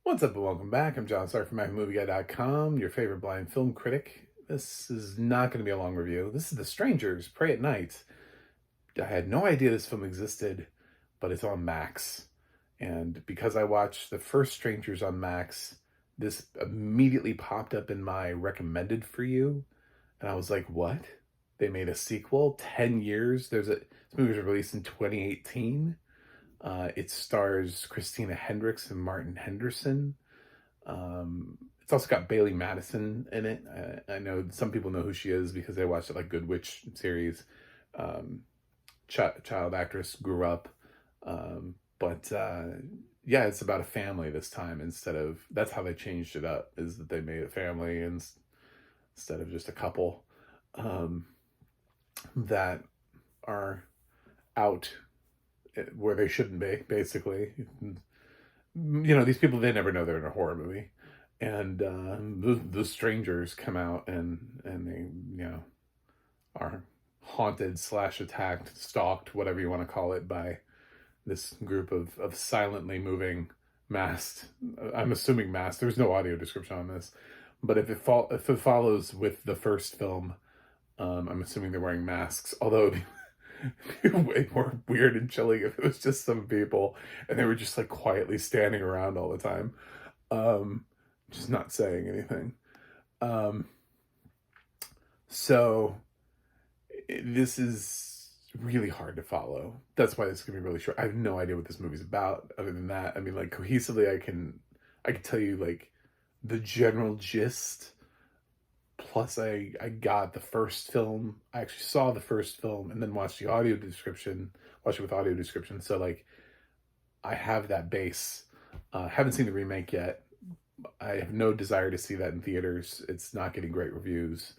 What's up and welcome back. I'm John Stark from MyMovieGuy.com, your favorite blind film critic. This is not going to be a long review. This is The Strangers, Pray at Night. I had no idea this film existed, but it's on Max. And because I watched the first Strangers on Max, this immediately popped up in my recommended for you. And I was like, what? They made a sequel? 10 years? This movie was released in 2018. It stars Christina Hendricks and Martin Henderson. It's also got Bailee Madison in it. I know some people know who she is because they watched the Good Witch series. Child actress, grew up. But yeah, it's about a family this time that's how they changed it up, is that they made a family instead of just a couple that are out where they shouldn't be, basically. These people, they never know they're in a horror movie. And the strangers come out and they, are haunted / attacked, stalked, whatever you want to call it, by this group of silently moving masked, I'm assuming masked, there's no audio description on this, but if it follows with the first film, I'm assuming they're wearing masks, although it'd be way more weird and chilling if it was just some people and they were just quietly standing around all the time, just not saying anything. So this is really hard to follow. That's why this is gonna be really short. I have no idea what this movie's about other than that. I mean, cohesively, I can tell you the general gist. Plus, I got the first film. I actually saw the first film and then watched the audio description. Watched it with audio description. So I have that base. Haven't seen the remake yet. I have no desire to see that in theaters. It's not getting great reviews.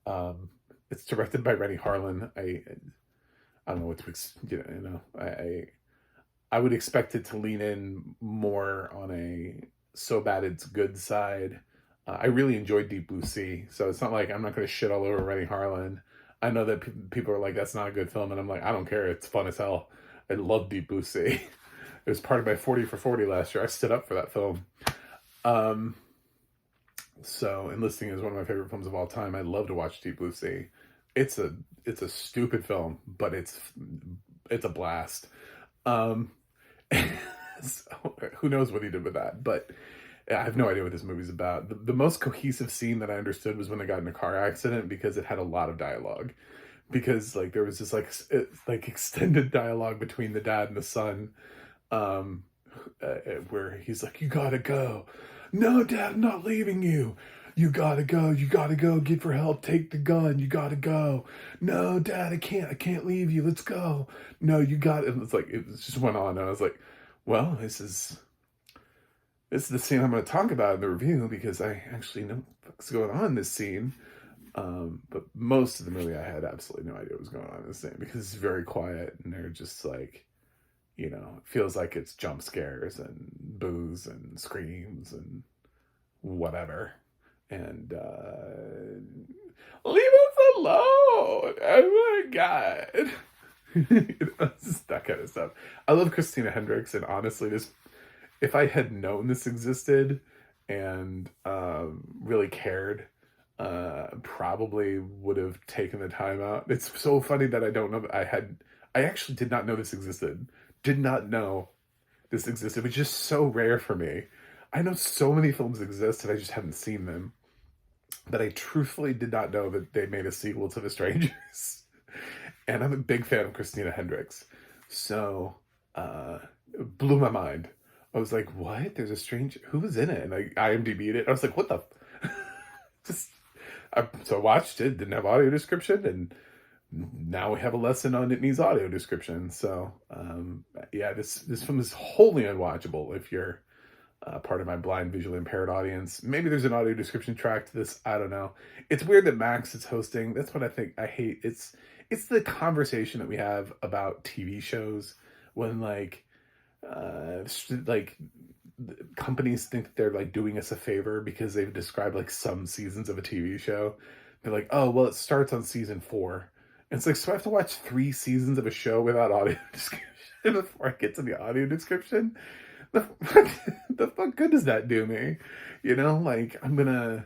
It's directed by Rennie Harlan. I don't know what to I would expect it to lean in more on a so bad it's good side. I really enjoyed Deep Blue Sea, so it's not like I'm not going to shit all over Rennie Harlan. I know that people are like, that's not a good film, and I'm like, I don't care. It's fun as hell. I love Deep Blue Sea. It was part of my 40 for 40 last year. I stood up for that film. So Enlisting is one of my favorite films of all time. I love to watch Deep Blue Sea. It's a stupid film, but it's a blast. So, who knows what he did with that, but I have no idea what this movie's about. The most cohesive scene that I understood was when they got in a car accident, because it had a lot of dialogue. Because there was this extended dialogue between the dad and the son, where he's like, "You gotta go." "No, Dad, I'm not leaving you." "You gotta go. You gotta go. Get for help. Take the gun. You gotta go." "No, Dad, I can't leave you. Let's go." "No, you got it." And it just went on, and I was like, well, this is the scene I'm going to talk about in the review, because I actually know what's going on in this scene. But most of the movie, I had absolutely no idea what was going on in this scene, because it's very quiet, and they're just it feels like it's jump scares and booze and screams and whatever. And leave us alone. Oh my God. Just that kind of stuff. I love Christina Hendricks, and honestly, if I had known this existed and really cared, probably would have taken the time out. It's so funny that I don't know. I actually did not know this existed. Did not know this existed. It was just so rare for me. I know so many films exist and I just haven't seen them. But I truthfully did not know that they made a sequel to The Strangers. And I'm a big fan of Christina Hendricks. So, it blew my mind. I was like, what? There's a strange... Who was in it? And I IMDb'd it. I was like, what the... So I watched it, didn't have audio description, and now we have a lesson on it needs audio description. So, yeah, this film is wholly unwatchable if you're part of my blind visually impaired audience. Maybe there's an audio description track to this. I don't know. It's weird that Max is hosting. That's what I think I hate. It's the conversation that we have about TV shows when companies think that they're doing us a favor because they've described some seasons of a TV show. They're like, oh, well, it starts on season 4. And it's so I have to watch 3 seasons of a show without audio description before I get to the audio description? The fuck good does that do me? You know, like, I'm gonna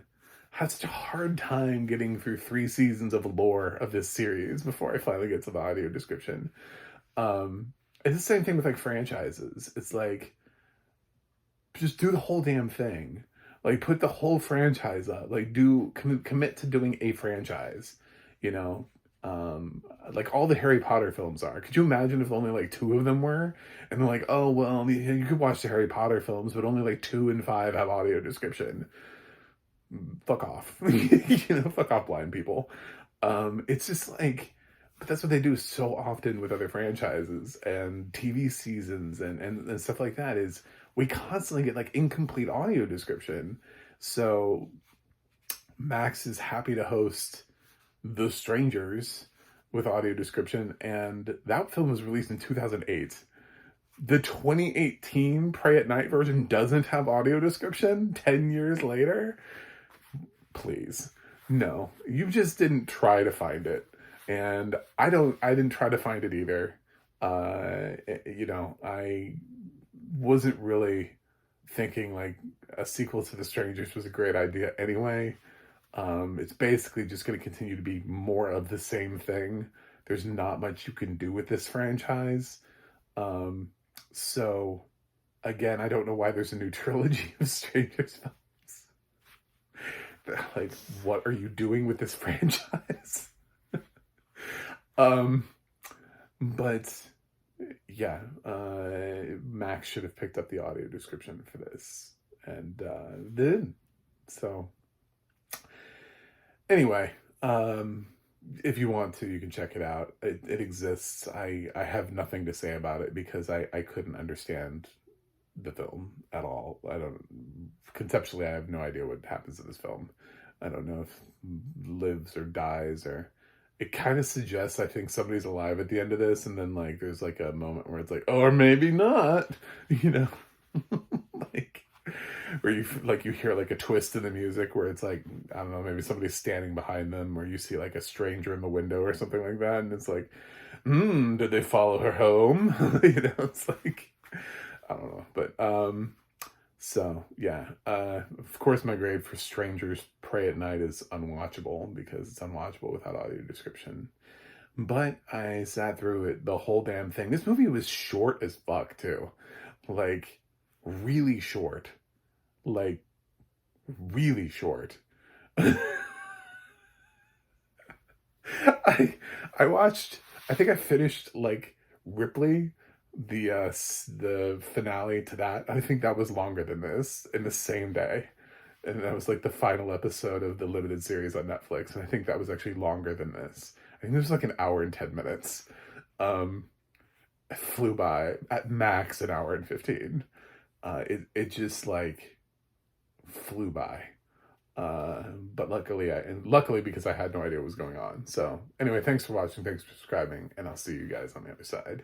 have such a hard time getting through 3 seasons of lore of this series before I finally get to the audio description. It's the same thing with, like, franchises. It's like, just do the whole damn thing. Like, put the whole franchise up. Like, commit to doing a franchise, you know? Like all the Harry Potter films are. Could you imagine if only like 2 of them were? And they're like, oh, well, you could watch the Harry Potter films, but only like 2 and 5 have audio description. Fuck off. Fuck off, blind people. It's just like, but that's what they do so often with other franchises and TV seasons and stuff like that is we constantly get like incomplete audio description. So Max is happy to host The Strangers with audio description, and that film was released in 2008. The 2018 Pray at Night version doesn't have audio description 10 years later. Please. No, you just didn't try to find it. And I didn't try to find it either. I wasn't really thinking like a sequel to The Strangers was a great idea anyway. It's basically just going to continue to be more of the same thing. There's not much you can do with this franchise. So again, I don't know why there's a new trilogy of Strangers films. Like, what are you doing with this franchise? But yeah, Max should have picked up the audio description for this and did. So anyway, if you want to, you can check it out. It exists. I have nothing to say about it because I couldn't understand the film at all. Conceptually, I have no idea what happens in this film. I don't know if lives or dies, or it kind of suggests I think somebody's alive at the end of this, and then like there's like a moment where it's like, oh, or maybe not, like where you hear like a twist in the music where it's like, I don't know, maybe somebody's standing behind them, or you see like a stranger in the window or something like that, and it's like, did they follow her home? It's like, I don't know, but so yeah, of course my grade for Strangers Pray at Night is unwatchable because it's unwatchable without audio description. But I sat through it, the whole damn thing. This movie was short as fuck too. Like, really short. Like, really short. I watched, I think I finished like Ripley, the finale to that. I think that was longer than this in the same day. And that was like the final episode of the limited series on Netflix. And I think that was actually longer than this. I think it was like an hour and 10 minutes. It flew by, at max an hour and 15. It just like flew by. But luckily because I had no idea what was going on. So anyway, thanks for watching, thanks for subscribing, and I'll see you guys on the other side.